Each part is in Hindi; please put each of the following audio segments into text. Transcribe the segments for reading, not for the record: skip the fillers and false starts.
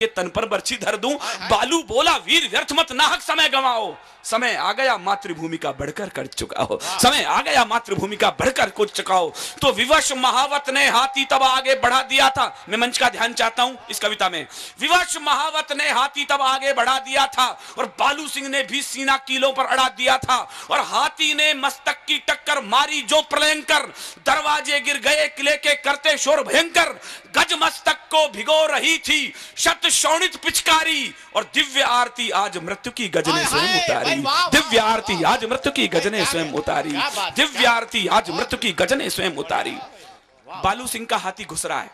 ये तन पर बर्छी धर दूं। बालू बोला वीर व्यर्थ मत नाहक समय गंवाओ, समय आ गया मातृभूमि का बढ़कर कर चुका हो, समय आ गया मातृभूमि का बढ़कर कुछ चुकाओ। तो विवश महावत ने हाथी तब आगे बढ़ा दिया था। मैं मंच का ध्यान चाहता हूं इस कविता में। विवश महावत ने हाथी तब आगे बढ़ा दिया था और बालू सिंह ने भी सीना कीलों पर अड़ा दिया था और हाथी ने मस्तक की टक्कर मारी जो प्रलयंकर, दरवाजे गिर गए किले के करते शोर भयंकर, गज मस्तक को भिगो रही थी शत शोणित पिचकारी और दिव्य आरती आज मृत्यु की गजने स्वयं उतारी। दिव्य आरती आज मृत्यु की गजने स्वयं उतारी। दिव्य आरती आज मृत्यु की गजने स्वयं उतारी। बालू सिंह का हाथी घुस रहा है,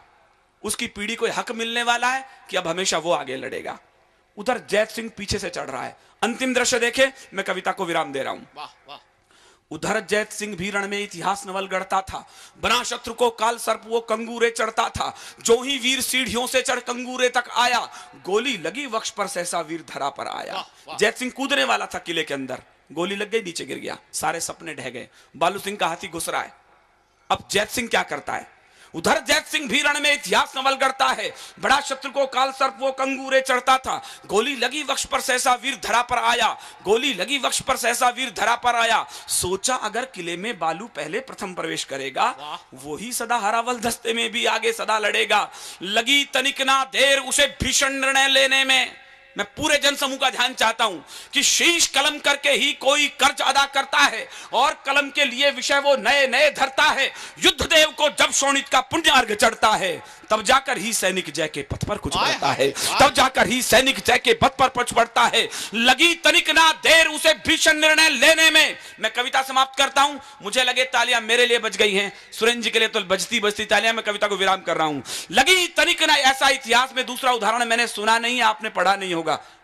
उसकी पीढ़ी को हक मिलने वाला है कि अब हमेशा वो आगे लड़ेगा। उधर जैत सिंह पीछे से चढ़ रहा है। अंतिम दृश्य देखे, मैं कविता को विराम दे रहा हूं। उधर जैत सिंह भी रण में इतिहास नवल गढ़ता था, बना शत्रु को काल सर्प वो कंगूरे चढ़ता था। जो ही वीर सीढ़ियों से चढ़ कंगूरे तक आया, गोली लगी वक्ष पर सहसा वीर धरा पर आया। जैत सिंह कूदने वाला था किले के अंदर, गोली लग गई, नीचे गिर गया, सारे सपने ढह गए। बालू सिंह का हाथी घुस रहा है। अब जैत सिंह क्या करता है? उधर जैत सिंह भी रण में इतिहास नवल गढ़ता है, बड़ा शत्रु को काल सर्प वो कंगूरे चढ़ता था। गोली लगी वक्ष पर सहसा वीर धरा पर आया, गोली लगी वक्ष पर सहसा वीर धरा पर आया। सोचा अगर किले में बालू पहले प्रथम प्रवेश करेगा, वो ही सदा हरावल दस्ते में भी आगे सदा लड़ेगा। लगी तनिक ना देर उसे भीषण निर्णय लेने में। मैं पूरे जनसमूह का ध्यान चाहता हूं कि शीश कलम करके ही कोई कर्ज अदा करता है और कलम के लिए विषय वो नए नए धरता है। युद्ध देव को जब शोणित का पुण्य अर्घ चढ़ता है, तब जाकर ही सैनिक जय के पथ पर कुछ बढ़ता है, तब जाकर ही सैनिक जय के पथ पर कुछ बढ़ता है। लगी तनिक ना देर उसे भीषण निर्णय लेने में। मैं कविता समाप्त करता हूं। मुझे लगे तालियां मेरे लिए बज गई हैं, सुरेंद्र जी के लिए तो बजती बजती तालियां। मैं कविता को विराम कर रहा हूं। लगी तनिक ना, ऐसा इतिहास में दूसरा उदाहरण मैंने सुना नहीं है, आपने पढ़ा नहीं होगा।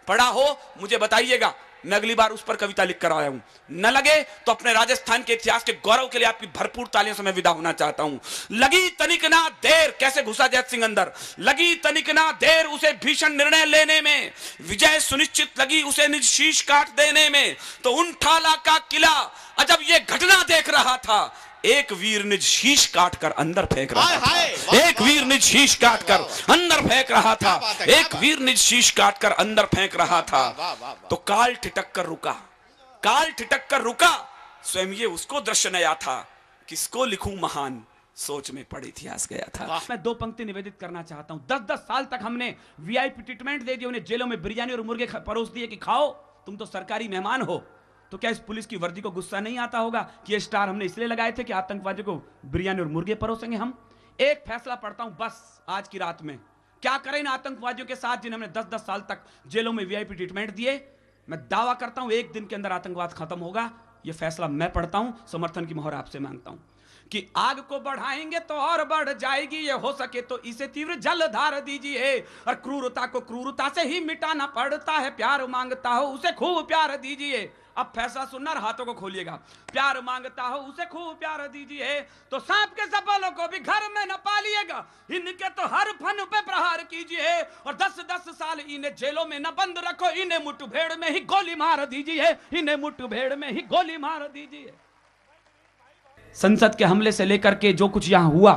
पढ़ा हो मुझे बताइएगा, मैं अगली बार उस पर कविता लिख कर आया हूं। न लगे तो अपने राजस्थान के इतिहास के गौरव के लिए आपकी भरपूर तालियों से मैं विदा होना चाहता हूं। लगी तनिक ना देर, कैसे घुसा जैत सिंह अंदर? लगी तनिक ना देर उसे भीषण निर्णय लेने में, विजय सुनिश्चित लगी उसे निज शीश काट देने में। तो उन ठाला का किला अजब ये घटना देख रहा था, एक वीर निज शीश काटकर अंदर फेंक रहा था। एक वीर निज शीश काटकर अंदर फेंक रहा था। एक वीर निज शीश काटकर अंदर फेंक रहा था। तो काल ठिठक कर रुका, काल ठिठक कर रुका। स्वयं ये उसको दृश्य नया था, किसको लिखूं महान, सोच में पड़ इतिहास गया था। मैं दो पंक्ति निवेदित करना चाहता हूं। 10-10 साल तक हमने वीआईपी ट्रीटमेंट दे दी, उन्हें जेलों में बिरयानी और मुर्गे परोस दिए कि खाओ, तुम तो सरकारी मेहमान हो। तो क्या इस पुलिस की वर्दी को गुस्सा नहीं आता होगा कि ये स्टार हमने इसलिए लगाए थे कि आतंकवादियों को बिरयानी और मुर्गे परोसेंगे हम? एक फैसला पढ़ता हूं बस आज की रात में, क्या करें इन आतंकवादियों के साथ जिन्हें हमने 10-10 साल तक जेलों में वीआईपी ट्रीटमेंट दिए। मैं दावा करता हूं एक दिन के अंदर आतंकवाद खत्म होगा। यह फैसला मैं पढ़ता हूं, समर्थन की मोहर आपसे मांगता हूं कि आग को बढ़ाएंगे तो और बढ़ जाएगी, ये हो सके तो इसे तीव्र जलधार दीजिए। और क्रूरता को क्रूरता से ही मिटाना पड़ता है, प्यार मांगता हो उसे खूब प्यार दीजिए। अब फैसला सुनना, हाथों को खोलिएगा। प्यार मांगता हो उसे खूब प्यार दीजिए, तो सांप के सफलों को भी घर में न पालिएगा। इनके तो हर फन पे प्रहार कीजिए और 10-10 साल इन्हें जेलों में न बंद रखो, इन्हें मुठभेड़ में ही गोली मार दीजिए, इन्हें मुठभेड़ में ही गोली मार दीजिए। संसद के हमले से लेकर के जो कुछ यहां हुआ,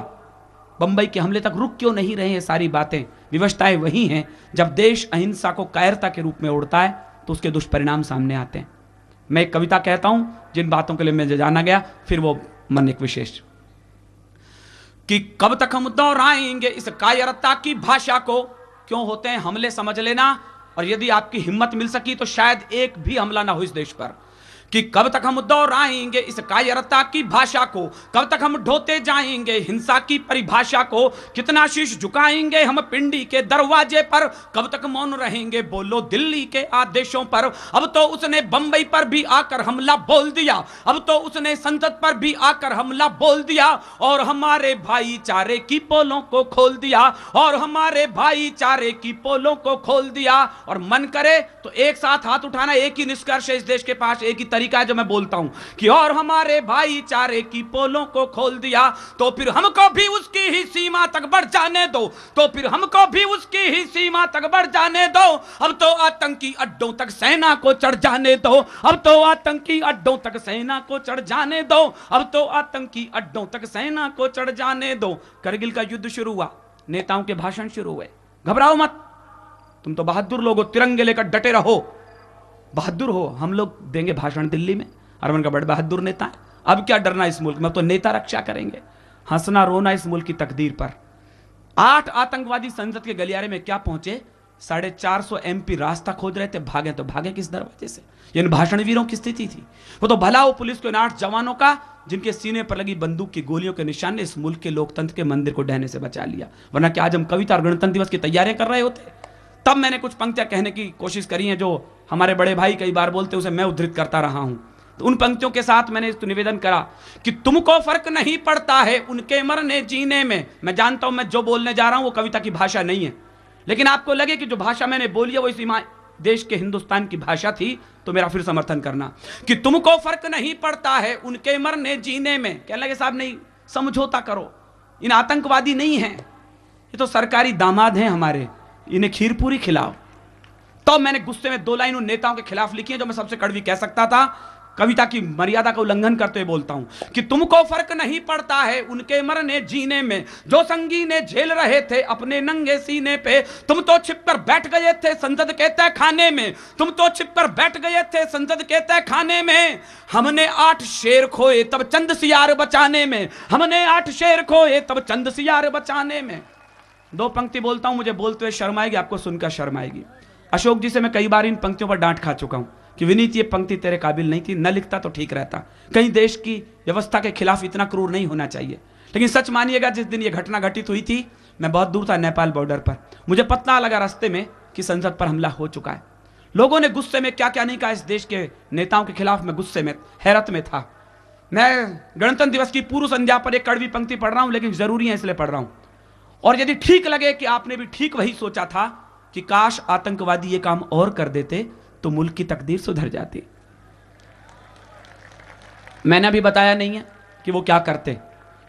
बंबई के हमले तक रुक क्यों नहीं रहे हैं सारी बातें? विवशताएं वही हैं। जब देश अहिंसा को कायरता के रूप में उड़ता है तो उसके दुष्परिणाम सामने आते हैं। मैं एक कविता कहता हूं जिन बातों के लिए मैं जाना गया, फिर वो मन एक विशेष कि कब तक हम दोहराएंगे इस कायरता की भाषा को। क्यों होते हैं हमले समझ लेना, और यदि आपकी हिम्मत मिल सकी तो शायद एक भी हमला ना हो इस देश पर। कि कब तक हम दोहराएंगे इस कायरता की भाषा को, कब तक हम ढोते जाएंगे हिंसा की परिभाषा को। कितना शीश झुकाएंगे हम पिंडी के दरवाजे पर, कब तक मौन रहेंगे बोलो दिल्ली के आदेशों पर। अब तो उसने बंबई पर भी आकर हमला बोल दिया, अब तो उसने संसद पर भी आकर हमला बोल दिया, और हमारे भाईचारे की पोलों को खोल दिया, और हमारे भाईचारे की पोलों को खोल दिया। और मन करे तो एक साथ हाथ उठाना, एक ही निष्कर्ष है इस देश के पास, एक ही तरीका है जो मैं बोलता हूं कि और हमारे भाईचारे की पोलों को खोल दिया। तो फिर हमको भी उसकी ही सीमा तक बढ़ जाने दो, तो फिर हमको भी उसकी ही सीमा तक बढ़ जाने दो। अब तो आतंकी अड्डों तक सेना को चढ़ जाने दो, अब तो आतंकी अड्डों तक सेना को चढ़ जाने दो, अब तो आतंकी अड्डों तक सेना को चढ़ जाने दो। करगिल का युद्ध शुरू हुआ, नेताओं के भाषण शुरू हुए, घबराओ मत, तुम तो बहादुर लोग हो, तिरंगे लेकर डटे रहो, बहादुर हो। हम लोग देंगे भाषण दिल्ली में, अरविंद का बड़े बहादुर नेता है, अब क्या डरना इस मुल्क में, तो नेता रक्षा करेंगे। हंसना रोना इस मुल्क की तकदीर पर। 8 आतंकवादी संसद के गलियारे में क्या पहुंचे, 450 MP रास्ता खोज रहे थे, भागे तो भागे किस दरवाजे से। इन भाषण वीरों की स्थिति थी। वो तो भला वो पुलिस के 8 जवानों का जिनके सीने पर लगी बंदूक की गोलियों के निशान ने इस मुल्क के लोकतंत्र के मंदिर को ढहने से बचा लिया, वरना क्या आज हम कविता और गणतंत्र दिवस की तैयारियां कर रहे होते। तब मैंने कुछ पंक्तियां कहने की कोशिश करी हैं जो हमारे बड़े भाई कई बार बोलते, उसे मैं उद्धृत करता रहा हूं। तो उन पंक्तियों के साथ मैंने निवेदन करा कि तुमको फर्क नहीं पड़ता है उनके मरने जीने में। मैं जानता हूं मैं जो बोलने जा रहा हूं वो कविता की भाषा नहीं है, लेकिन आपको लगे कि जो भाषा मैंने बोली है वो इसी देश के हिंदुस्तान की भाषा थी तो मेरा फिर समर्थन करना कि तुमको फर्क नहीं पड़ता है उनके मरने जीने में। कहने लगे साहब नहीं, समझौता करो, इन आतंकवादी नहीं हैं, ये तो सरकारी दामाद हैं हमारे, इन्हें खीर पूरी खिलाओ। तो मैंने गुस्से में 2 लाइन उन नेताओं के खिलाफ लिखी है जो मैं सबसे कड़वी कह सकता था, कविता की मर्यादा का उल्लंघन करते हुए बोलता हूं कि तुमको फर्क नहीं पड़ता है उनके मरने जीने में, जो संगीने झेल रहे थे अपने नंगे सीने पे। तुम तो छिपकर बैठ गए थे संसद के तय खाने में, तुम तो छिपकर बैठ गए थे संसद के तय खाने में। हमने 8 शेर खोए तब चंद सियार बचाने में, हमने 8 शेर खोए तब चंद सियार बचाने में। 2 पंक्ति बोलता हूं, मुझे बोलते हुए शर्म आएगी, आपको सुनकर शर्म आएगी। अशोक जी से मैं कई बार इन पंक्तियों पर डांट खा चुका हूं कि विनीत ये पंक्ति तेरे काबिल नहीं थी, न लिखता तो ठीक रहता, कहीं देश की व्यवस्था के खिलाफ इतना क्रूर नहीं होना चाहिए। लेकिन सच मानिएगा जिस दिन ये घटना घटित हुई थी मैं बहुत दूर था, नेपाल बॉर्डर पर। मुझे पता लगा रास्ते में कि संसद पर हमला हो चुका है। लोगों ने गुस्से में क्या क्या नहीं कहा इस देश के नेताओं के खिलाफ, मैं गुस्से में हैरत में था। मैं गणतंत्र दिवस की पूर्व संध्या पर एक कड़वी पंक्ति पढ़ रहा हूं, लेकिन जरूरी है इसलिए पढ़ रहा हूं। और यदि ठीक लगे कि आपने भी ठीक वही सोचा था कि काश आतंकवादी ये काम और कर देते तो मुल्क की तकदीर सुधर जाती। मैंने अभी बताया नहीं है कि वो क्या करते।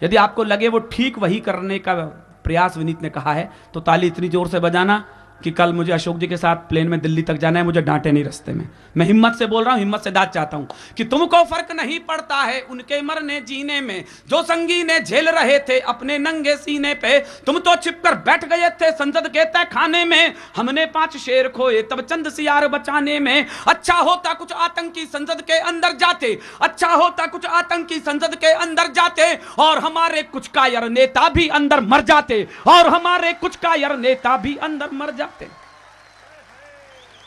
यदि आपको लगे वो ठीक वही करने का प्रयास विनीत ने कहा है तो ताली इतनी जोर से बजाना कि कल मुझे अशोक जी के साथ प्लेन में दिल्ली तक जाना है, मुझे डांटे नहीं रास्ते में। मैं हिम्मत से बोल रहा हूं, हिम्मत से दाद चाहता हूं कि तुमको फर्क नहीं पड़ता है उनके मरने जीने में, जो संगीने झेल रहे थे अपने नंगे सीने पे। तुम तो छिपकर बैठ गए थे संसद के तय खाने में, हमने 5 शेर खोए तब चंद सियार बचाने में। अच्छा होता कुछ आतंकी संसद के अंदर जाते, अच्छा होता कुछ आतंकी संसद के अंदर जाते, और हमारे कुछ कायर नेता भी अंदर मर जाते, और हमारे कुछ कायर नेता भी अंदर मर जाते,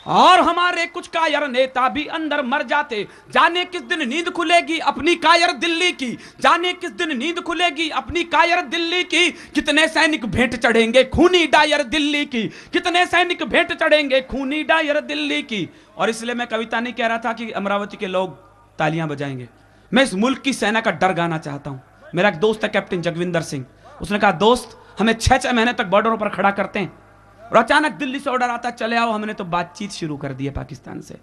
और हमारे कुछ कायर नेता भी अंदर मर जाते। जाने किस दिन नींद खुलेगी अपनी कायर दिल्ली की, जाने किस दिन नींद खुलेगी अपनी कायर दिल्ली की। कितने सैनिक भेंट चढ़ेंगे खूनी डायर दिल्ली की, कितने सैनिक भेंट चढ़ेंगे खूनी डायर दिल्ली की। और इसलिए मैं कविता नहीं कह रहा था कि अमरावती के लोग तालियां बजाएंगे, मैं इस मुल्क की सेना का डर गाना चाहता हूं। मेरा एक दोस्त है कैप्टन जगविंदर सिंह, उसने कहा दोस्त हमें 6 महीने तक बॉर्डरों पर खड़ा करते हैं और अचानक दिल्ली से ऑर्डर आता चले आओ, हमने तो बातचीत शुरू कर दी है पाकिस्तान से,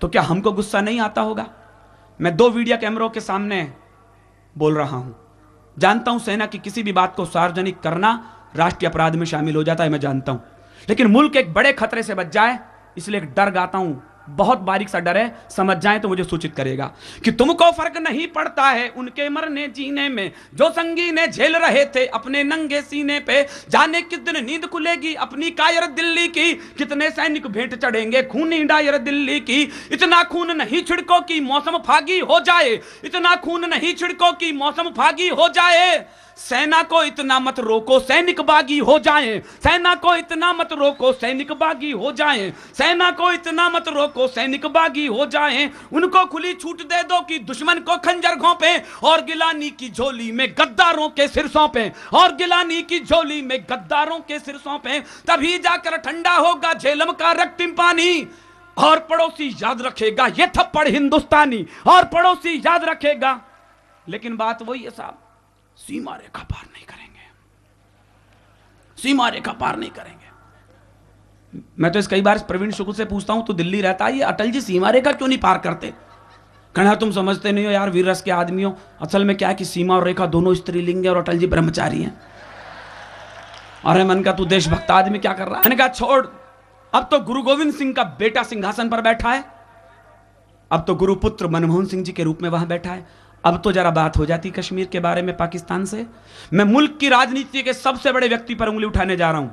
तो क्या हमको गुस्सा नहीं आता होगा? मैं 2 वीडियो कैमरों के सामने बोल रहा हूं। जानता हूं सेना की किसी भी बात को सार्वजनिक करना राष्ट्रीय अपराध में शामिल हो जाता है, मैं जानता हूं, लेकिन मुल्क एक बड़े खतरे से बच जाए इसलिए एक डर गाता हूं। बहुत बारीक सा डर है, समझ जाए तो मुझे सूचित करेगा कि तुमको फर्क नहीं पड़ता है उनके मरने जीने में, जो संगीने झेल रहे थे अपने नंगे सीने पे। जाने किस दिन नींद खुलेगी अपनी कायर दिल्ली की, कितने सैनिक भेंट चढ़ेंगे खूनी डायर दिल्ली की। इतना खून नहीं छिड़को कि मौसम फागी हो जाए, इतना खून नहीं छिड़को कि मौसम फागी हो जाए। सेना को इतना मत रोको सैनिक बागी हो जाएं, सेना को इतना मत रोको सैनिक बागी हो जाएं, सेना को इतना मत रोको सैनिक बागी हो जाएं। उनको खुली छूट दे दो कि दुश्मन को खंजर घोंपे, और गिलानी की झोली में गद्दारों के सिर सौंपे, और गिलानी की झोली में गद्दारों के सिर सौंपे। तभी जाकर ठंडा होगा झेलम का रक्तिम पानी, और पड़ोसी याद रखेगा ये थप्पड़ हिंदुस्तानी, और पड़ोसी याद रखेगा। लेकिन बात वही है साहब, सीमा रेखा पार नहीं करेंगे, सीमा रेखा पार नहीं करेंगे। मैं तो इस कई बार प्रवीण शुक्ल से पूछता हूं, तो दिल्ली रहता है, ये अटल जी सीमा रेखा क्यों नहीं पार करते? कहना तुम समझते नहीं हो यार वीर रस के आदमियों, असल में क्या है कि सीमा और रेखा दोनों स्त्रीलिंग है और अटल जी ब्रह्मचारी हैं। अरे मन का तू देशभक्त आदमी क्या कर रहा है? मैंने कहा छोड़, अब तो गुरु गोविंद सिंह का बेटा सिंहासन पर बैठा है, अब तो गुरुपुत्र मनमोहन सिंह जी के रूप में वहां बैठा है। अब तो जरा बात हो जाती कश्मीर के बारे में पाकिस्तान से। मैं मुल्क की राजनीति के सबसे बड़े व्यक्ति पर उंगली उठाने जा रहा हूं,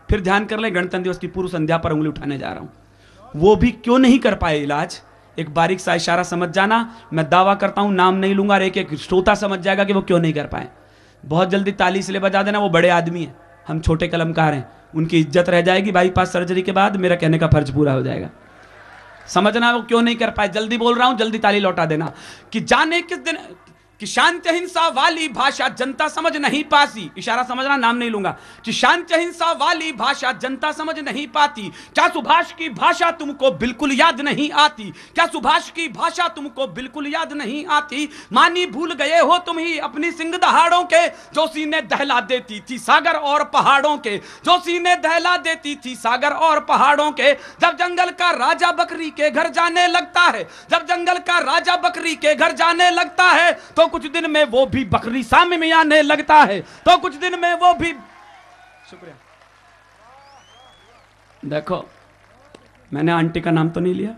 फिर ध्यान कर ले, गणतंत्र दिवस की पूर्व संध्या पर उंगली उठाने जा रहा हूं। वो भी क्यों नहीं कर पाए इलाज, एक बारीक सा इशारा समझ जाना। मैं दावा करता हूं, नाम नहीं लूंगा, एक एक श्रोता समझ जाएगा कि वो क्यों नहीं कर पाए। बहुत जल्दी ताली इसलिए बजा देना, वो बड़े आदमी हैं, हम छोटे कलमकार हैं, उनकी इज्जत रह जाएगी। बाईपास सर्जरी के बाद मेरा कहने का फर्ज पूरा हो जाएगा। समझना वो क्यों नहीं कर पाए, जल्दी बोल रहा हूं, जल्दी ताली लौटा देना। कि जाने किस दिन कि शांति हिंसा वाली भाषा जनता समझ नहीं पाती, इशारा समझना, नाम नहीं लूंगा। कि शांति हिंसा वाली भाषा जनता समझ नहीं पाती, क्या सुभाष की भाषा तुमको बिल्कुल याद नहीं आती, क्या सुभाष की भाषा तुमको बिल्कुल याद नहीं आती। मानी भूल गए हो तुम ही अपनी सिंह दहाड़ों के, जो सीने दहला देती थी सागर और पहाड़ों के, जो सीने दहला देती थी सागर और पहाड़ों के। जब जंगल का राजा बकरी के घर जाने लगता है, जब जंगल का राजा बकरी के घर जाने लगता है, तो कुछ दिन में वो भी बकरी सामने में आने लगता है, तो कुछ दिन में वो भी। शुक्रिया। देखो मैंने आंटी का नाम तो नहीं लिया,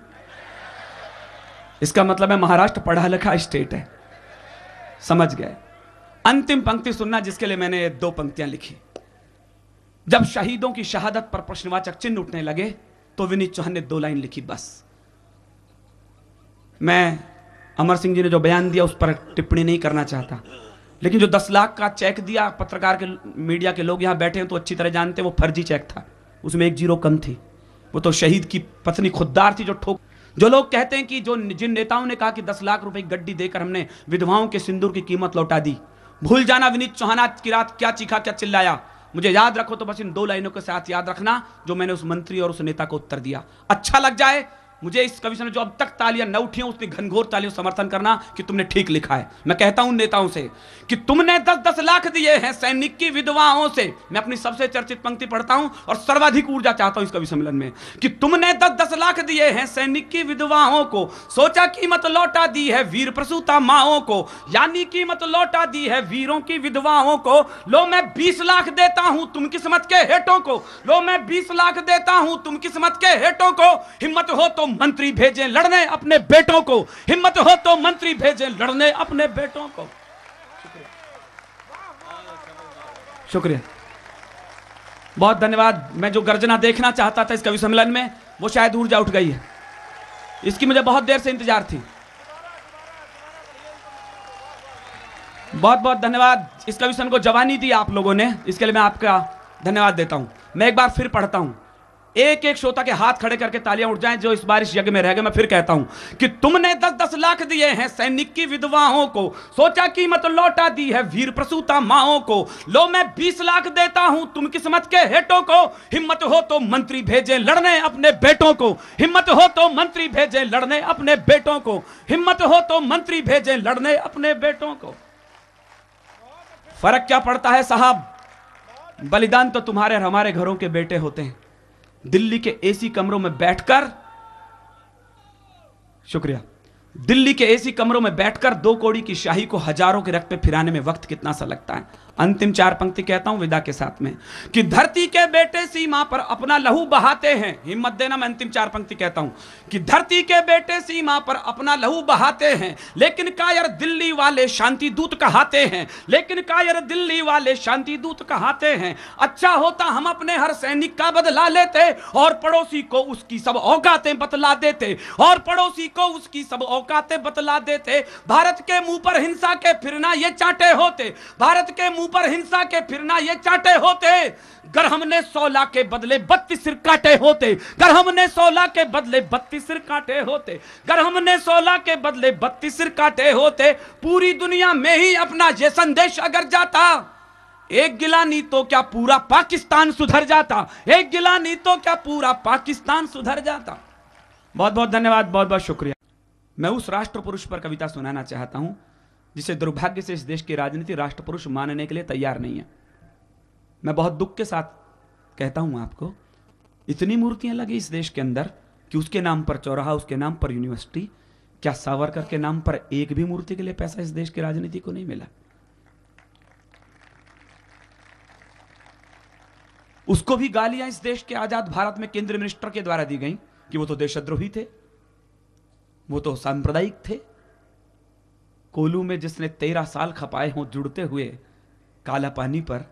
इसका मतलब है महाराष्ट्र पढ़ा लिखा स्टेट है, समझ गए। अंतिम पंक्ति सुनना, जिसके लिए मैंने 2 पंक्तियां लिखी। जब शहीदों की शहादत पर प्रश्नवाचक चिन्ह उठने लगे तो विनीत चौहान ने 2 लाइन लिखी बस। मैं अमर सिंह जी ने जो बयान दिया उस पर टिप्पणी नहीं करना चाहता, लेकिन जो 10 लाख का चेक दिया, पत्रकार के मीडिया के लोग यहां बैठे हैं तो अच्छी तरह जानते हैं वो फर्जी चेक था, उसमें 1 जीरो कम थी। वो तो शहीद की पत्नी खुददार थी जो लोग कहते हैं कि जिन नेताओं ने कहा कि 10 लाख रुपए की गड्डी देकर हमने विधवाओं के सिंदूर की कीमत लौटा दी, भूल जाना विनीत चौहान आज की रात क्या चीखा क्या चिल्लाया। मुझे याद रखो तो बस इन 2 लाइनों के साथ याद रखना जो मैंने उस मंत्री और उस नेता को उत्तर दिया। अच्छा लग जाए मुझे इस कवि ने जो अब तक तालियां न उठी हैं उसने घनघोर तालियों समर्थन करना कि तुमने ठीक लिखा है। मैं कहता हूं नेताओं से कि तुमने 10-10 लाख दिए हैं सैनिक की विधवाओं से। मैं अपनी सबसे चर्चित पंक्ति पढ़ता हूं और सर्वाधिक ऊर्जा चाहता हूं इस कवि सम्मेलन में कि तुमने 10-10 लाख दिए हैं सैनिक की विधवाओं को, सोचा कीमत लौटा दी है वीर प्रसूता माओं को, यानी कीमत लौटा दी है वीरों की विधवाओं को। लो मैं 20 लाख देता हूं तुम किस्मत के हेटों को, लो मैं 20 लाख देता हूं तुम किस्मत के हेटों को। हिम्मत हो तो मंत्री भेजें लड़ने अपने बेटों को, हिम्मत हो तो मंत्री भेजें लड़ने अपने बेटों को। शुक्रिया, बहुत धन्यवाद। मैं जो गर्जना देखना चाहता था इस कवि सम्मेलन में वो शायद ऊर्जा उठ गई है, इसकी मुझे बहुत देर से इंतजार थी। बहुत बहुत धन्यवाद। इस कवि सम्मेलन को जवानी दी आप लोगों ने, इसके लिए मैं आपका धन्यवाद देता हूं। मैं एक बार फिर पढ़ता हूं, एक एक श्रोता के हाथ खड़े करके तालियां उठ जाएं जो इस बार इस यज्ञ में रह गए। मैं फिर कहता हूं कि तुमने 10-10 लाख दिए हैं सैनिक की विधवाओं को, सोचा कीमत लौटा दी है वीर प्रसूता माओं को। लो मैं 20 लाख देता हूं तुम किस्मत के हेटों को, हिम्मत हो तो मंत्री भेजें लड़ने अपने बेटों को, हिम्मत हो तो मंत्री भेजें लड़ने अपने बेटों को, हिम्मत हो तो मंत्री भेजें लड़ने अपने बेटों को। फर्क क्या पड़ता है साहब, बलिदान तो तुम्हारे और हमारे घरों के बेटे होते हैं। दिल्ली के एसी कमरों में बैठकर, शुक्रिया, दिल्ली के एसी कमरों में बैठकर 2 कौड़ी की शाही को हजारों के रक्त पे फिराने में वक्त कितना सा लगता है। अंतिम 4 पंक्ति कहता हूं विदा के साथ में कि धरती के बेटे सीमा पर अपना लहू बहाते हैं। हिम्मत देना, मैं अंतिम 4 पंक्ति कहता हूं कि धरती के बेटे सीमा पर अपना लहू बहाते हैं, लेकिन कायर दिल्ली वाले शांति दूत कहाते हैं, लेकिन कायर दिल्ली वाले शांति दूत कहाते हैं। अच्छा होता हम अपने हर सैनिक का बदला लेते और पड़ोसी को उसकी सब औकातें बतला देते, और पड़ोसी को उसकी सब औकातें बतला देते। भारत के मुंह पर हिंसा के फिरना ये चाटे होते, भारत के मुंह पर हिंसा के फिरना ये चाटे होते। गर हमने 16 के बदले 32 सिर काटे होते, गर हमने 16 के बदले 32 सिर काटे होते, गर हमने 16 के बदले 32 सिर काटे होते। पूरी दुनिया में ही अपना ये संदेश अगर जाता, एक गिलानी तो क्या पूरा पाकिस्तान सुधर जाता, एक गिलानी तो क्या पूरा पाकिस्तान सुधर जाता। बहुत बहुत धन्यवाद, बहुत बहुत शुक्रिया। मैं उस राष्ट्र पुरुष पर कविता सुनाना चाहता हूं जिसे दुर्भाग्य से इस देश की राजनीति राष्ट्र पुरुष मानने के लिए तैयार नहीं है। मैं बहुत दुख के साथ कहता हूं आपको, इतनी मूर्तियां लगी इस देश के अंदर कि उसके नाम पर चौराहा, उसके नाम पर यूनिवर्सिटी, क्या सावरकर के नाम पर एक भी मूर्ति के लिए पैसा इस देश की राजनीति को नहीं मिला? उसको भी गालियां इस देश के आजाद भारत में केंद्रीय मिनिस्टर के द्वारा दी गई कि वो तो देशद्रोही थे, वो तो सांप्रदायिक थे। कोलू में जिसने 13 साल खपाए हों जुड़ते हुए काला पानी पर,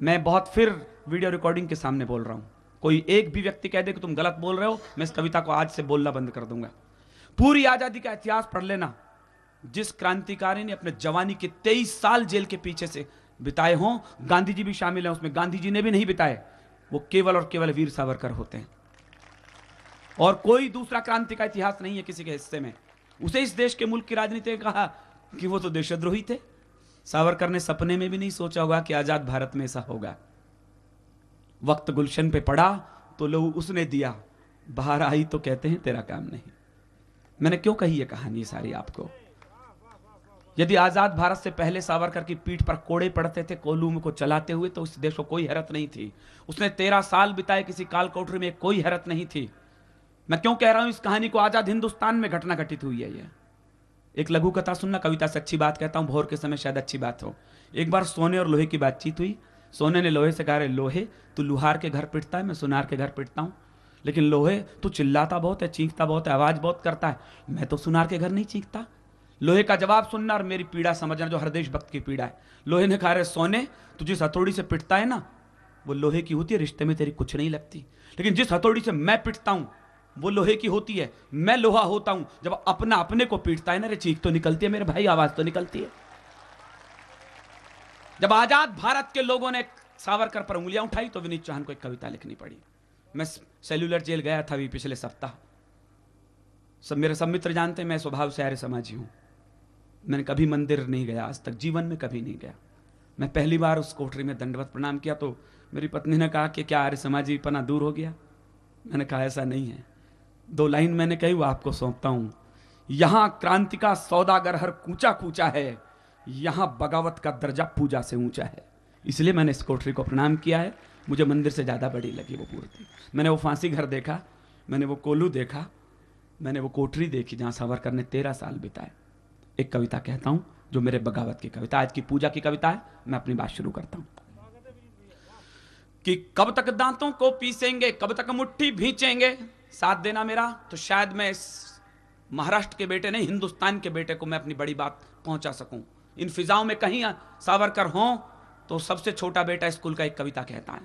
मैं बहुत फिर वीडियो रिकॉर्डिंग के सामने बोल रहा हूं, कोई एक भी व्यक्ति कह दे कि तुम गलत बोल रहे हो, मैं इस कविता को आज से बोलना बंद कर दूंगा। पूरी आजादी का इतिहास पढ़ लेना, जिस क्रांतिकारी ने अपने जवानी के 23 साल जेल के पीछे से बिताए हों, गांधी जी भी शामिल हैं उसमें, गांधी जी ने भी नहीं बिताए, वो केवल और केवल वीर सावरकर होते हैं। और कोई दूसरा क्रांति का इतिहास नहीं है किसी के हिस्से में। उसे इस देश के मुल्क की राजनीति ने कहा कि वो तो देशद्रोही थे। सावरकर ने सपने में भी नहीं सोचा होगा कि आजाद भारत में ऐसा होगा। वक्त गुलशन पे पड़ा तो लहू उसने दिया, बाहर आई तो कहते हैं तेरा काम नहीं। मैंने क्यों कही ये कहानी सारी आपको? यदि आजाद भारत से पहले सावरकर की पीठ पर कोड़े पड़ते थे कोलूम को चलाते हुए, तो उस देश को कोई हैरत नहीं थी। उसने 13 साल बिताए किसी काल कोठरी में, कोई हैरत नहीं थी। मैं क्यों कह रहा हूं इस कहानी को? आजाद हिंदुस्तान में घटना घटित हुई है। ये एक लघु कथा सुनना, कविता से अच्छी बात कहता हूं, भोर के समय शायद अच्छी बात हो। एक बार सोने और लोहे की बातचीत हुई। सोने ने लोहे से कहा, रे लोहे तू लुहार के घर पिटता है, मैं सुनार के घर पिटता हूं, लेकिन लोहे तू चिल्लाता बहुत है, चीखता बहुत है, आवाज बहुत करता है, मैं तो सुनार के घर नहीं चीखता। लोहे का जवाब सुनना और मेरी पीड़ा समझना, जो हर देशभक्त की पीड़ा है। लोहे ने कहा, रे सोने तू जिस हथौड़ी से पिटता है ना, वो लोहे की होती है, रिश्ते में तेरी कुछ नहीं लगती, लेकिन जिस हथौड़ी से मैं पिटता हूं वो लोहे की होती है, मैं लोहा होता हूं। जब अपना अपने को पीटता है ना, रे चीख तो निकलती है मेरे भाई, आवाज तो निकलती है। जब आजाद भारत के लोगों ने सावरकर पर उंगलियां उठाई तो विनीत चौहान को एक कविता लिखनी पड़ी। मैं सेल्यूलर जेल गया था अभी पिछले सप्ताह। मेरे सब मित्र जानते हैं मैं स्वभाव से आर्य समाजी हूं। मैंने कभी मंदिर नहीं गया आज तक, जीवन में कभी नहीं गया। मैं पहली बार उस कोठरी में दंडवत प्रणाम किया तो मेरी पत्नी ने कहा कि क्या आर्य समाजी पना दूर हो गया? मैंने कहा ऐसा नहीं है। 2 लाइन मैंने कही, वो आपको सौंपता हूं। यहां क्रांति का सौदागर हर कूचा कूचा है, यहां बगावत का दर्जा पूजा से ऊंचा है। इसलिए मैंने इस कोठरी को प्रणाम किया है। मुझे मंदिर से ज्यादा बड़ी लगी वो मूर्ति। मैंने वो फांसी घर देखा, मैंने वो कोलू देखा, मैंने वो कोठरी देखी जहां सावरकर ने 13 साल बिताए। एक कविता कहता हूं जो मेरे बगावत की कविता, आज की पूजा की कविता है। मैं अपनी बात शुरू करता हूं कि कब तक दांतों को पीसेंगे, कब तक मुट्ठी भींचेंगे, साथ देना मेरा। तो शायद मैं इस महाराष्ट्र के बेटे नहीं, हिंदुस्तान के बेटे को मैं अपनी बड़ी बात पहुंचा सकूं। इन फिजाओं में कहीं सावरकर हों तो सबसे छोटा बेटा स्कूल का एक कविता कहता है,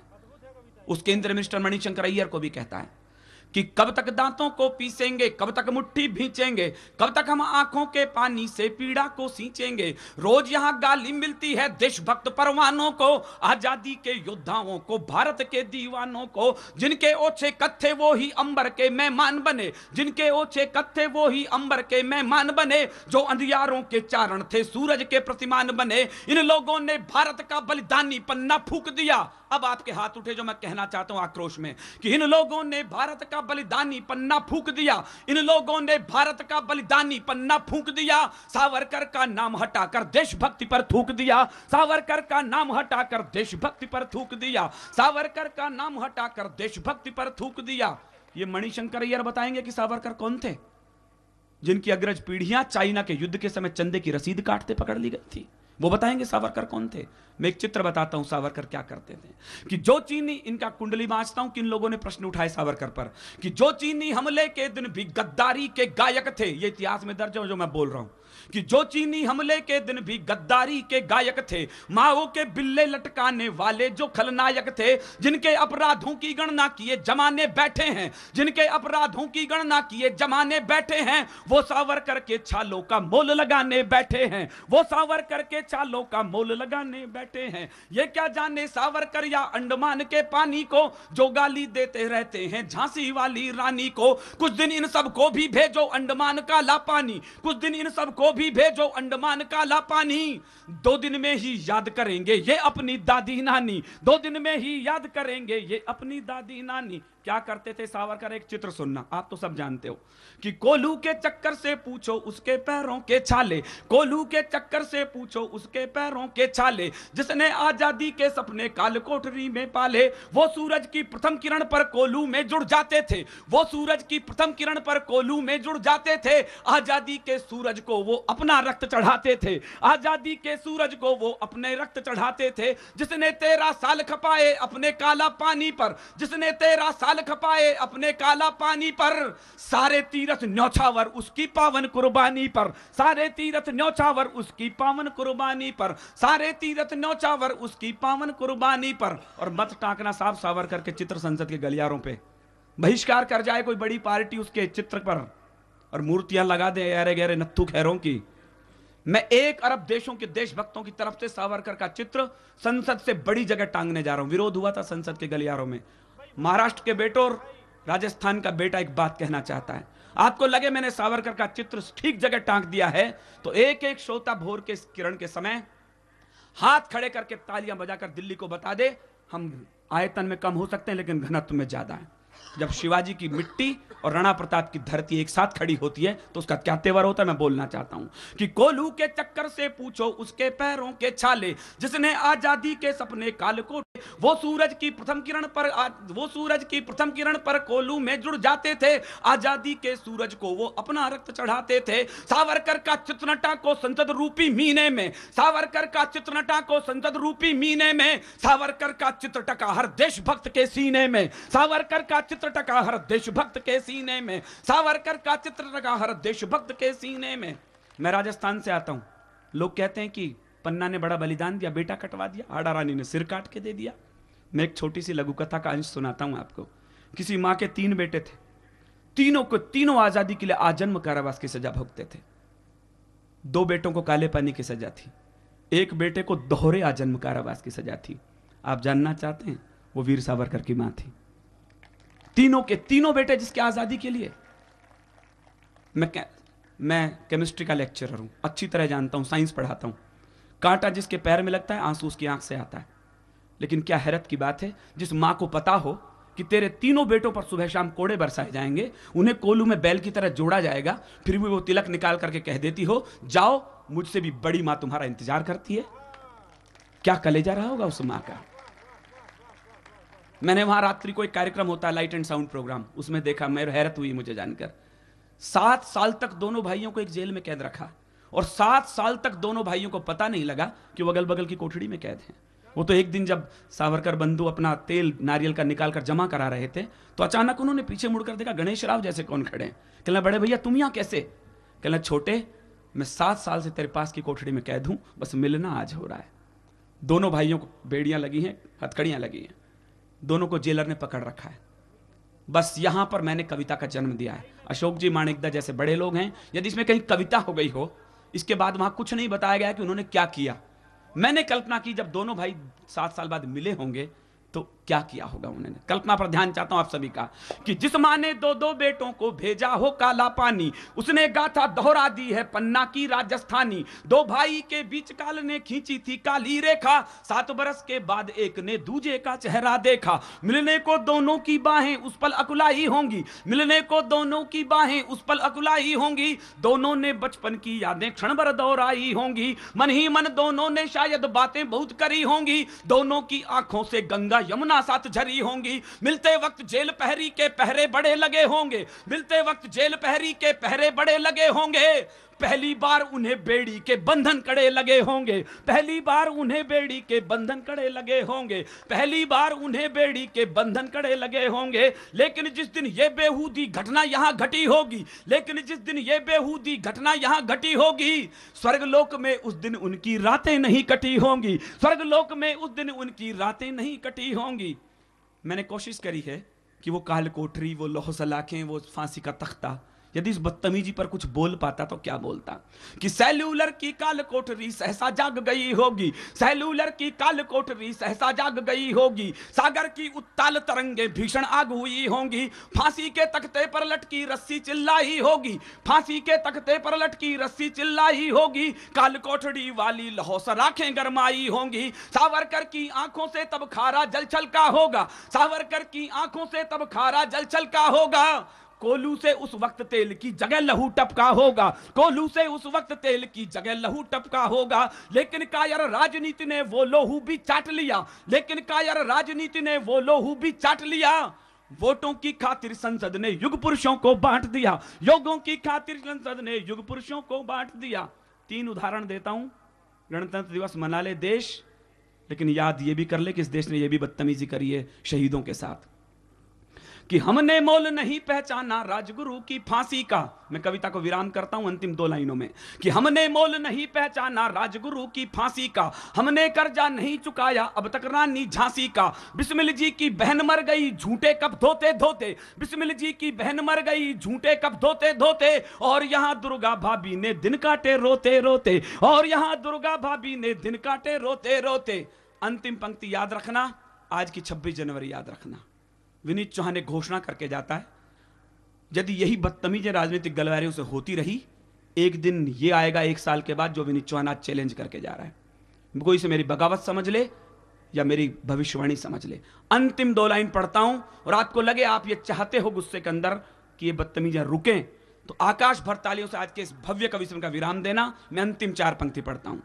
उस केंद्रीय मिनिस्टर मणिशंकर अय्यर को भी कहता है कि कब तक दांतों को पीसेंगे, कब तक मुट्ठी भींचेंगे, कब तक हम आंखों के पानी से पीड़ा को सींचेंगे। रोज यहां गाली मिलती है देशभक्त परवानों को, आजादी के योद्धाओं को, भारत के दीवानों को, जिनके ओछे कत्थे वो ही अंबर के मेहमान बने, जिनके ओछे कत्थे वो ही अंबर के मेहमान बने, जो अंधियारों के चारण थे सूरज के प्रतिमान बने। इन लोगों ने भारत का बलिदानी पन्ना फूंक दिया। अब आपके हाथ उठे जो मैं कहना चाहता हूं आक्रोश में, कि इन लोगों ने भारत का बलिदानी पन्ना फूंक दिया, इन लोगों ने भारत का बलिदानी पन्ना फूंक दिया। सावरकर का नाम हटाकर देशभक्ति पर थूक दिया, सावरकर का नाम हटाकर देशभक्ति पर थूक दिया, सावरकर का नाम हटाकर देशभक्ति पर थूक दिया। ये मणिशंकर अय्यर बताएंगे कि सावरकर कौन थे, जिनकी अग्रज पीढ़ियां चाइना के युद्ध के समय चंदे की रसीद काटते पकड़ ली गई थी। वो बताएंगे सावरकर कौन थे। मैं एक चित्र बताता हूं सावरकर क्या करते थे, कि जो चीनी, इनका कुंडली बांचता हूं, किन लोगों ने प्रश्न उठाए सावरकर पर, कि जो चीनी हमले के दिन भी गद्दारी के गायक थे। ये इतिहास में दर्ज है जो मैं बोल रहा हूं, कि जो चीनी हमले के दिन भी गद्दारी के गायक थे, माओ के बिल्ले लटकाने वाले जो खलनायक थे, जिनके अपराधों की गणना किए जमाने बैठे हैं, जिनके अपराधों की गणना किए जमाने बैठे हैं, वो सावरकर के छालों का मोल लगाने बैठे हैं, वो सावरकर के छालों का मोल लगाने बैठे हैं। ये क्या जाने सावरकर या अंडमान के पानी को, जो गाली देते रहते हैं झांसी वाली रानी को। कुछ दिन इन सब को भी भेजो अंडमान का ला पानी, कुछ दिन इन सब को भी भेजो अंडमान का ला पानी। 2 दिन में ही याद करेंगे ये अपनी दादी नानी, 2 दिन में ही याद करेंगे ये अपनी दादी नानी। क्या करते थे सावरकर? एक चित्र सुनना, आप तो सब जानते हो, कि कोलू के चक्कर से पूछो उसके पैरों के छाले, कोलू के चक्कर से पूछो उसके पैरों के छाले, जिसने आजादी के सपने काल कोठरी में पाले। वो सूरज की प्रथम किरण पर कोलू में जुड़ जाते थे, वो सूरज की प्रथम किरण पर कोलू में जुड़ जाते थे। आजादी के सूरज को वो अपना रक्त चढ़ाते थे, आजादी के सूरज को वो अपने रक्त चढ़ाते थे। जिसने 13 साल खपाए अपने काला पानी पर, जिसने 13 साल लाल खपाए अपने काला पानी पर, सारे तीरथ न्यौछावर उसकी पावन कुर्बानी पर, सारे तीरथ न्यौछावर उसकी पावन कुर्बानी पर, सारे तीरथ न्यौछावर उसकी पावन कुर्बानी पर। और मत टाकना साहब सावरकर के चित्र संसद के गलियारों पे, बहिष्कार कर जाए कोई बड़ी पार्टी उसके चित्र पर और मूर्तियां लगा दे अरे गहरे नत्थू खैरों की। मैं 1 अरब देशों के देशभक्तों की तरफ से सावरकर का चित्र संसद से बड़ी जगह टांगने जा रहा हूं। विरोध हुआ था संसद के गलियारों में। महाराष्ट्र के बेटों और राजस्थान का बेटा एक बात कहना चाहता है, आपको लगे मैंने सावरकर का चित्र ठीक जगह टांग दिया है तो एक एक श्रोता भोर के किरण के समय हाथ खड़े करके तालियां बजाकर दिल्ली को बता दे, हम आयतन में कम हो सकते हैं लेकिन घनत्व में ज्यादा है। जब शिवाजी की मिट्टी और राणा प्रताप की धरती एक साथ खड़ी होती है तो उसका क्या तेवर होता है, मैं बोलना चाहता हूं कि कोल्हू के चक्कर से पूछो उसके पैरों के छाले, जिसने आजादी के सपने काल को, वो सूरज की प्रथम किरण पर कोल्हू में जुड़ जाते थे, आजादी के सूरज को वो अपना रक्त चढ़ाते थे। सावरकर का चित्रनटा को संसद रूपी मीने में, सावरकर का चित्रनटा को संसद रूपी मीने में, सावरकर का चित्र टका हर देशभक्त के सीने में, सावरकर का चित्र टका हर देशभक्त के सीने में, सावरकर का चित्र टका हर देशभक्त के सीने में। मैं राजस्थान से आता हूं, लोग कहते हैं कि पन्ना ने बड़ा बलिदान दिया, बेटा कटवा दिया, आड़ा रानी ने सिर काट के दे दिया। मैं एक छोटी सी लघु कथा का अंश सुनाता हूं आपको। किसी मां के 3 बेटे थे, तीनों आजादी के लिए आजन्म कारावास की सजा भुगते थे। 2 बेटों को काले पानी की सजा थी, एक बेटे को दोहरे आजन्म कारावास की सजा थी। आप जानना चाहते हैं, वो वीर सावरकर की मां थी। तीनों बेटे जिसके आजादी के लिए। मैं केमिस्ट्री का लेक्चरर हूं, अच्छी तरह जानता हूं, साइंस पढ़ाता हूं। कांटा जिसके पैर में लगता है आंसू उसकी आंख से आता है, लेकिन क्या हैरत की बात है, जिस मां को पता हो कि तेरे तीनों बेटों पर सुबह शाम कोड़े बरसाए जाएंगे, उन्हें कोल्हू में बैल की तरह जोड़ा जाएगा, फिर भी वो तिलक निकाल करके कह देती हो जाओ मुझसे भी बड़ी मां तुम्हारा इंतजार करती है। क्या कलेजा रहा होगा उस मां का। मैंने वहां रात्रि को एक कार्यक्रम होता है, लाइट एंड साउंड प्रोग्राम, उसमें देखा, मेरे हैरत हुई मुझे जानकर। 7 साल तक दोनों भाइयों को एक जेल में कैद रखा और 7 साल तक दोनों भाइयों को पता नहीं लगा कि वो अगल बगल की कोठड़ी में कैद हैं। वो तो एक दिन जब सावरकर बंधु अपना तेल नारियल का निकाल कर जमा करा रहे थे तो अचानक उन्होंने पीछे मुड़कर देखा गणेश राव जैसे कौन खड़े हैं। कहना बड़े भैया तुम यहां कैसे? कहना छोटे मैं 7 साल से तेरे पास की कोठड़ी में कैद हूं, बस मिलना आज हो रहा है। दोनों भाइयों को बेड़ियां लगी हैं, हथकड़ियां लगी हैं, दोनों को जेलर ने पकड़ रखा है। बस यहां पर मैंने कविता का जन्म दिया है। अशोक जी माणिकदा जैसे बड़े लोग हैं, यदि इसमें कहीं कविता हो गई हो, इसके बाद वहां कुछ नहीं बताया गया कि उन्होंने क्या किया। मैंने कल्पना की जब दोनों भाई 7 साल बाद मिले होंगे तो क्या किया होगा उन्होंने। कल्पना पर ध्यान चाहता हूं आप सभी का कि जिस मां ने 2 बेटों को भेजा हो काला पानी, उसने गाथा दोहरा दी है पन्ना की राजस्थानी। 2 भाई के बीच काल ने खींची थी काली रेखा, 7 बरस के बाद एक ने दूजे का चेहरा देखा। मिलने को दोनों की बाहें उस पल अकुलाई होंगी, मिलने को दोनों की बाहें उस पल अकुलाई होंगी। दोनों ने बचपन की यादें क्षण भर दोहराई होंगी, मन ही मन दोनों ने शायद बातें बहुत करी होंगी। दोनों की आंखों से गंगा यमुना साथ झरी होंगी। मिलते वक्त जेल पहरी के पहरे बड़े लगे होंगे, मिलते वक्त जेल पहरी के पहरे बड़े लगे होंगे। पहली बार उन्हें बेड़ी के बंधन कड़े लगे होंगे, पहली बार उन्हें बेड़ी के बंधन कड़े लगे होंगे, पहली बार उन्हें बेड़ी के बंधन कड़े लगे होंगे। लेकिन जिस दिन ये बेहूदी घटना यहां घटी होगी, लेकिन जिस दिन ये बेहूदी घटना यहां घटी होगी, स्वर्गलोक में उस दिन उनकी रातें नहीं कटी होंगी, स्वर्गलोक में उस दिन उनकी रातें नहीं कटी होंगी। मैंने कोशिश करी है कि वो काल कोठरी, वो लौह सलाखें, वो फांसी का तख्ता, यदि इस बदतमीजी पर कुछ बोल पाता तो क्या बोलता कि सेल्यूलर की काल कोठरी सहसा जाग गई होगी, सेल्यूलर की काल कोठरी सहसा जाग गई होगी। सागर की उत्ताल तरंगे भीषण आग हुई होंगी, फांसी के तख्ते पर लटकी रस्सी चिल्लाई होगी, फांसी के तख्ते पर लटकी रस्सी चिल्लाई होगी। काल कोठरी वाली लौह सलाखें गरमाई होंगी। सावरकर की आंखों से तब खारा जल छलका होगा, सावरकर की आंखों से तब खारा जल छलका होगा। कोल्हू से उस वक्त तेल की जगह लहू टपका होगा, कोल्हू से उस वक्त तेल की जगह लहू टपका होगा। लेकिन कायर राजनीति ने वो लोहू भी चाट लिया, लेकिन कायर राजनीति ने वो लोहू भी चाट लिया। वोटों की खातिर संसद ने युग पुरुषों को बांट दिया, योगों की खातिर संसद ने युग पुरुषों को बांट दिया। 3 उदाहरण देता हूं। गणतंत्र दिवस मना ले देश, लेकिन याद ये भी कर ले कि इस देश ने ये भी बदतमीजी करी है शहीदों के साथ। कि हमने मोल नहीं पहचाना राजगुरु की फांसी का। मैं कविता को विराम करता हूं अंतिम 2 लाइनों में कि हमने मोल नहीं पहचाना राजगुरु की फांसी का, हमने कर्जा नहीं चुकाया अब तक रानी झांसी का। बिस्मिल जी की बहन मर गई झूठे कप धोते धोते, बिस्मिल जी की बहन मर गई झूठे कप धोते धोते, और यहां दुर्गा भाभी ने दिन काटे रोते रोते, और यहां दुर्गा भाभी ने दिन काटे रोते रोते। अंतिम पंक्ति याद रखना, आज की 26 जनवरी याद रखना। विनीत चौहान एक घोषणा करके जाता है, यदि यही बदतमीजें राजनीतिक गलवारियों से होती रही, एक दिन ये आएगा 1 साल के बाद जो विनीत चौहान आज चैलेंज करके जा रहा है। कोई से मेरी बगावत समझ ले या मेरी भविष्यवाणी समझ ले। अंतिम 2 लाइन पढ़ता हूं, और आपको लगे आप ये चाहते हो गुस्से के अंदर कि ये बदतमीजें रुकें, तो आकाश भर तालियों से आज के इस भव्य कवि सम्मेलन का विराम देना। मैं अंतिम 4 पंक्ति पढ़ता हूं।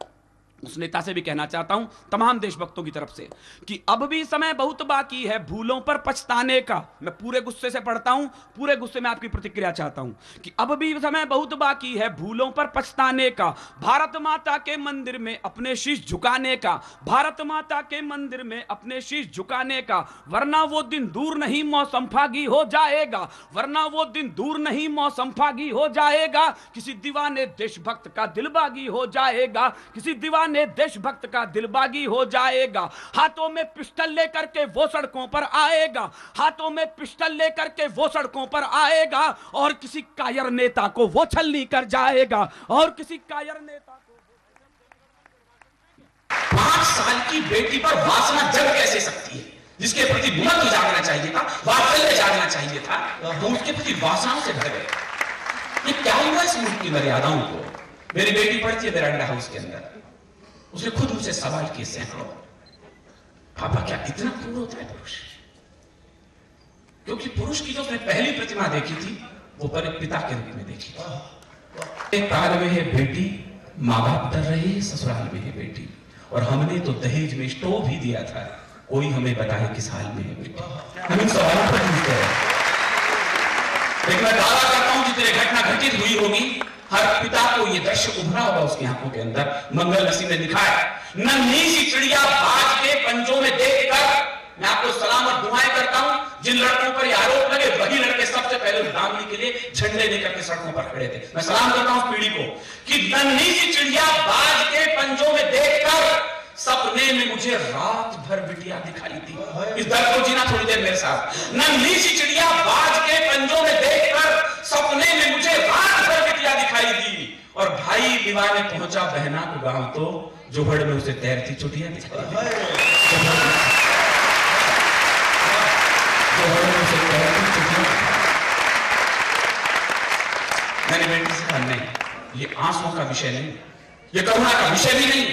उस नेता से भी कहना चाहता हूं, तमाम देशभक्तों की तरफ से, कि अब भी समय बहुत बाकी है भूलों पर पछताने का। मैं पूरे गुस्से से पढ़ता हूं, पूरे गुस्से में आपकी प्रतिक्रिया चाहता हूं कि अब भी समय बहुत बाकी है भूलों पर पछताने का, भारत माता के मंदिर में अपने शीश झुकाने का, भारत माता के मंदिर में अपने शीश झुकाने का, वरना वो दिन दूर नहीं मौसम फागी हो जाएगा, वरना वो दिन दूर नहीं मौसम फागी हो जाएगा, किसी दीवाने देशभक्त का दिलबागी हो जाएगा, किसी दीवाने देशभक्त का दिलबागी हो जाएगा। हाथों में पिस्टल लेकर के वो सड़कों पर आएगा, हाथों में पिस्टल लेकर के वो सड़कों पर आएगा, और किसी कायर नेता को वो छलनी कर जाएगा, और किसी कायर नेता को। 5 साल की बेटी पर वासना जग कैसे सकती है? जिसके प्रति महत्व जागना चाहिए था, वात्सल्य जागना चाहिए था, तो उसके प्रति वासनाओं से भर गए। ये क्या हुआ इस मुल्क की मर्यादाओं को? मेरी बेटी पढ़ती है बेरंडा हाउस के अंदर, उसने खुद मुझसे सवाल किए सैकड़ों, पापा क्या इतना क्रूर होता है पुरुष? क्योंकि पुरुष की जो उसने पहली प्रतिमा देखी थी वो पर एक पिता के रूप में देखी थी। एक काल में है बेटी, माँ बाप डर रहे हैं, ससुराल में है बेटी, और हमने तो दहेज में स्टोव भी दिया था, कोई हमें बताए किस हाल में है बेटी। हम इन सवालों पर पूछते हैं। लेकिन मैं दावा करता हूं जितने घटना घटित हुई होगी, हर पिता को यह दृश्य उभरा होगा उसकी आंखों के अंदर। मंगल नसीब ने लिखा है, नन्ही सी चिड़िया बाज के पंजों में देखकर, मैं आपको सलाम और दुआएं करता हूं। जिन लड़कों पर यह आरोप लगे वही लड़के सबसे पहले उदामनी के लिए झंडे लेकर के सड़कों पर खड़े थे। मैं सलाम करता हूं उस पीढ़ी को कि नन्ही सी चिड़िया बाज के पंजों में देखकर सपने में मुझे रात भर बिटिया दिखाई दी। इस दर्द को जीना थोड़ी देर मेरे साथ। नन्ही सी चिड़िया बाज के पंजों में देखकर सपने में मुझे रात भर बिटिया दिखाई दी, और भाई लिवाने पहुंचा बहना को गांव तो जोहड़ में उसे तैरती चुटिया दिखाई दी। मैंने बेटी से कहा नहीं, ये आंसुओं का विषय नहीं, ये करुणा का विषय भी नहीं।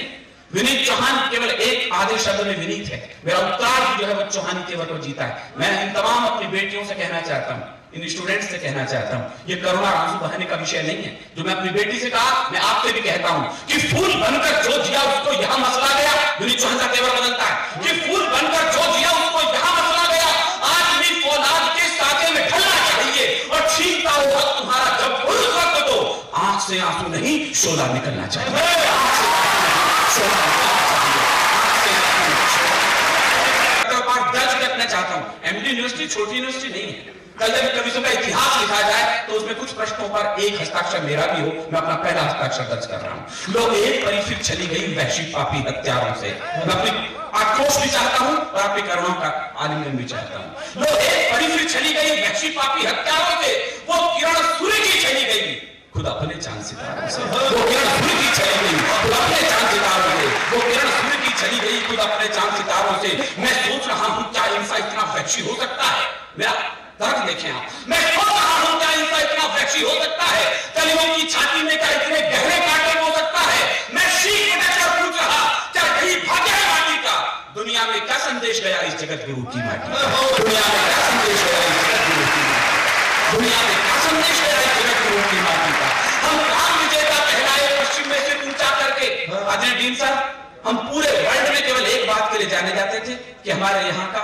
विनीत चौहान केवल एक आधे शब्द में विनीत है, मेरा उत्तरार्ध जो है वो चौहान केवल वो जीता है। मैं इन तमाम अपनी बेटियों से कहना चाहता हूं, इन स्टूडेंट्स से कहना चाहता हूं, ये करुणा आंसू बहाने का विषय नहीं है। जो मैं अपनी बेटी से कहा, मैं आपसे भी कहता हूं कि फूल बनकर जो जिया उसको यहां मसला गया। विनीत चौहान का तेवर बदलता है कि फूल बनकर जो जिया उसको यहां मसला गया। आज भी फौलाद के साथे में ढलना चाहिए, और छीनता हुआ तुम्हारा जब उस वक्त तो आंख से आंसू नहीं शोला निकलना चाहिए। दर्ज रखना चाहता हूं, एमडी यूनिवर्सिटी छोटी यूनिवर्सिटी नहीं है। कल जब कवियों का इतिहास लिखा जाए तो उसमें कुछ प्रश्नों पर एक हस्ताक्षर मेरा भी हो, मैं अपना पहला हस्ताक्षर दर्ज कर रहा हूं। लोग एक परिफिर चली गई वहशी पापी हत्यारों से। मैं अपनी आक्रोश भी चाहता हूं और आपकी करुणाओं का आलिंगन भी चाहता हूं। लोग एक परिफिर चली गई वहशी पापी हत्यारों से, वो किरण सूर्य की चली गई खुद अपने चांद सितारों से। वो किरण सूर्य की चली गई खुद अपने चांद सितारों से। वो किरण सूर्य की चली गई खुद अपने चांद सितारों से। मैं सोच रहा हूं क्या इंसान इतना वहशी हो सकता है? मेरा दर्द देखें आप। मैं सोच रहा हूं क्या इंसान इतना वहशी हो सकता है? कलियों की छाती में क्या इतने गहरे कांटे हो सकता है? मैं शीख उठकर पूछ रहा, क्या यही भाग्य है माटी का? दुनिया में क्या संदेश गया इस जगत गुरु की माटी? दुनिया में क्या संदेश गया इस जगत गुरु की माटी? दुनिया में क्या संदेश गया इस जगत गुरु की माटी का? हम काम विजेता कहलाए पश्चिम में से ऊंचा करके। आदरणीय डीन साहब, हम पूरे वर्ल्ड में केवल एक बात के लिए जाने जाते थे कि हमारे यहाँ का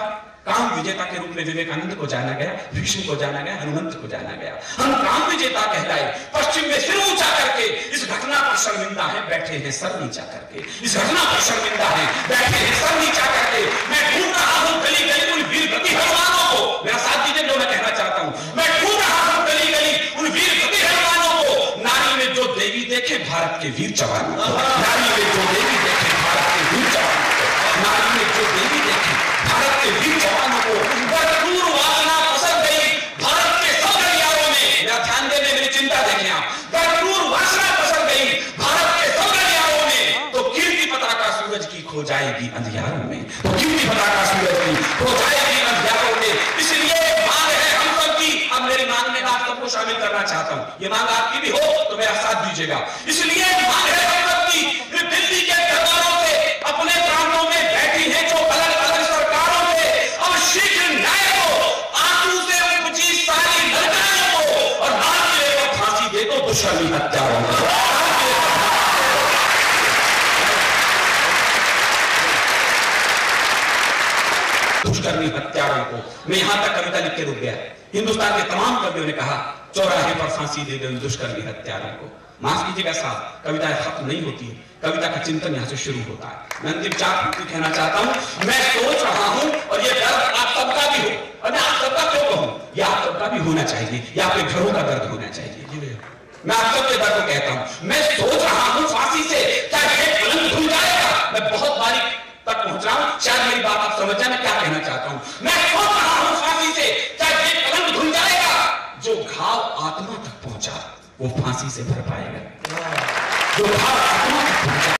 काम विजेता के रूप में विवेकानंद को जाना गया, भीष्म को जाना गया, हनुमंत को जाना गया। हम काम विजेता कहलाए पश्चिम में सिर ऊंचा करके। इस घटना पर शर्मिंदा है, बैठे हैं सर नीचा करके। इस घटना पर शर्मिंदा है, बैठे हैं सर नीचा करके। मैं ढूंढ रहा हूं गली गली उन वीर गति हनुमानों को मेरा साथ दीजिए जो मैं कहना चाहता हूं। मैं ढूंढ रहा हूं गली गली उन वीर पहलवानों को, नारी में जो देवी देखे भारत के वीर जवानों को, नारी में जो देवी देखे भारत के वीर जवानों को, नारी में जो देवी देखे भारत के वीर जवानों को। भरपूर वासना पसर गई भारत के सब गलियारों में, मेरा ध्यान देने मेरी चिंता देखें आप, भरपूर वासना पसर गई भारत के सब गलियारों में, तो कीर्ति पताका सूरज की खो जाएगी अंधियारों में, तो कीर्ति पताका सूरज की खो जाएगी अंधियारों में। इसलिए मांग है हम सबकी, अब मेरी मांग में आप सबको शामिल करना चाहता हूं, ये मांग आपकी भी हो तो मेरा साथ दीजिएगा। इसलिए मांग है हम सबकी, दिल्ली के दरबारों से अपने प्रांतों में बैठी है जो अलग अलग सरकारों से, अब शीघ्र न्याय को, आंसू से उपजी सारी लड़ाइयों को, और लाल किले पर फांसी दे दो दुश्मनी हत्यारों को। दुष्कर्मी हत्यारों को। मैं यहां तक कविता लिख के रुक गया। हिंदुस्तान के तमाम कवियों ने कहा चौराहे पर फांसी दे दो दुष्कर्मी हत्यारों को। माफ कीजिएगा साहब, कविता खत्म नहीं होती है, कविता का चिंतन यहां से शुरू होता है। मैं अंतिम 4 पंक्ति कहना चाहता हूं। मैं सोच रहा हूं, और ये दर्द आप सबका भी हो, और मैं आप सबका क्यों कहूं, ये आप सबका भी होना चाहिए, ये आपके घरों का दर्द होना चाहिए। मैं आप सबके दर्द को कहता हूं। मैं सोच रहा हूं फांसी से चाहे कलंक धुल जाएगा। मैं बहुत बारीक तक पहुंच रहा हूं, शायद मेरी बात आप समझ जाए मैं क्या कहना चाहता हूं। मैं सोच रहा हूं फांसी से चाहे कलंक धुल जाएगा, जो घाव आत्मा तक पहुंचा वो फांसी से भर पाएगा, जो घाव आत्मा तक पहुंचा